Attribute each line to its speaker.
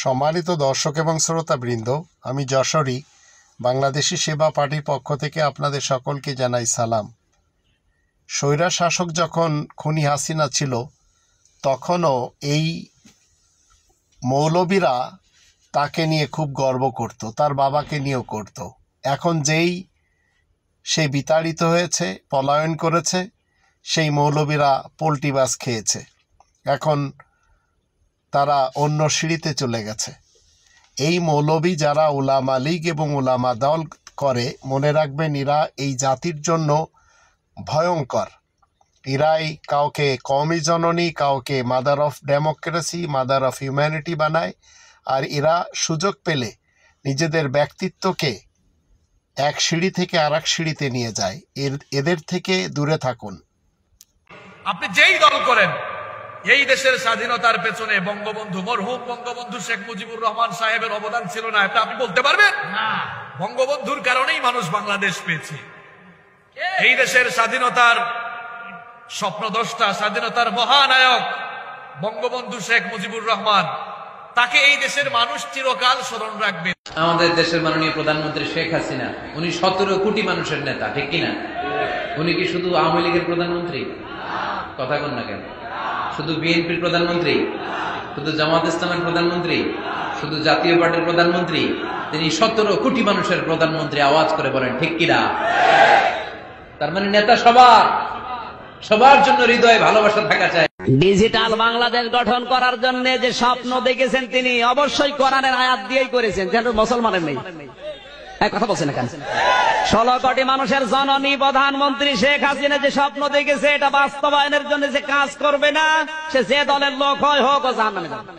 Speaker 1: সম্মানিত দর্শক এবং শ্রোতাবৃন্দ, আমি যশোরী বাংলাদেশি সেবা পার্টির পক্ষ থেকে আপনাদের সকলকে জানাই সালাম। স্বৈরা শাসক যখন খুনি হাসিনা ছিল তখনও এই মৌলবীরা তাকে নিয়ে খুব গর্ব করত, তার বাবাকে নিয়েও করত। এখন যেই সে বিতাড়িত হয়েছে, পলায়ন করেছে, সেই মৌলবীরা পোল্টিবাস খেয়েছে। এখন তারা অন্য সিঁড়িতে চলে গেছে। এই মৌলবী যারা উলামা লীগ এবং উলামা দল করে, মনে রাখবেন এরা এই জাতির জন্য ভয়ঙ্কর। এরাই কাউকে কওমি জননী, কাউকে mother of democracy, mother of humanity বানায়। আর এরা সুযোগ পেলে নিজেদের ব্যক্তিত্বকে এক সিঁড়ি থেকে আর এক সিঁড়িতে নিয়ে যায়। এদের থেকে দূরে থাকুন।
Speaker 2: আপনি যেই দল করেন, এই দেশের স্বাধীনতার পেছনে বঙ্গবন্ধু, মরহুম বঙ্গবন্ধু শেখ মুজিবুর রহমান সাহেবের অবদান ছিল না, এটা আপনি বলতে পারবেন? বঙ্গবন্ধুর কারণেই মানুষ বাংলাদেশ পেয়েছে। এই দেশের স্বাধীনতার স্বপ্নদ্রষ্টা, স্বাধীনতার মহানায়ক বঙ্গবন্ধু শেখ মুজিবুর রহমান, তাকে এই দেশের মানুষ চিরকাল স্মরণ রাখবে।
Speaker 3: আমাদের দেশের মাননীয় প্রধানমন্ত্রী শেখ হাসিনা, উনি 17 কোটি মানুষের নেতা, ঠিক কিনা? উনি কি শুধু আওয়ামী লীগের প্রধানমন্ত্রী? কথা কন না কেন? শুধু বিএনপির প্রধানমন্ত্রী? শুধু জামাত ইসলামের প্রধানমন্ত্রী? শুধু জাতীয় পার্টির প্রধানমন্ত্রী? তিনি 17 কোটি মানুষের প্রধানমন্ত্রী। আওয়াজ করে বলেন ঠিক কিনা? তার মানে নেতা সবার জন্য হৃদয়ে ভালোবাসা থাকা চাই।
Speaker 4: ডিজিটাল বাংলাদেশ গঠন করার জন্য যে স্বপ্ন দেখেছেন তিনি অবশ্যই কোরআনের আয়াত দিয়েই করেছেন, যেন মুসলমানের নেই। কথা বলছেন না কেন? 16 কোটি মানুষের জননী প্রধানমন্ত্রী শেখ হাসিনা যে স্বপ্ন দেখেছে, এটা বাস্তবায়নের জন্য যে কাজ করবে না, সে যে দলের লোক হয় হোক, ও জাহান্নামে যাবে।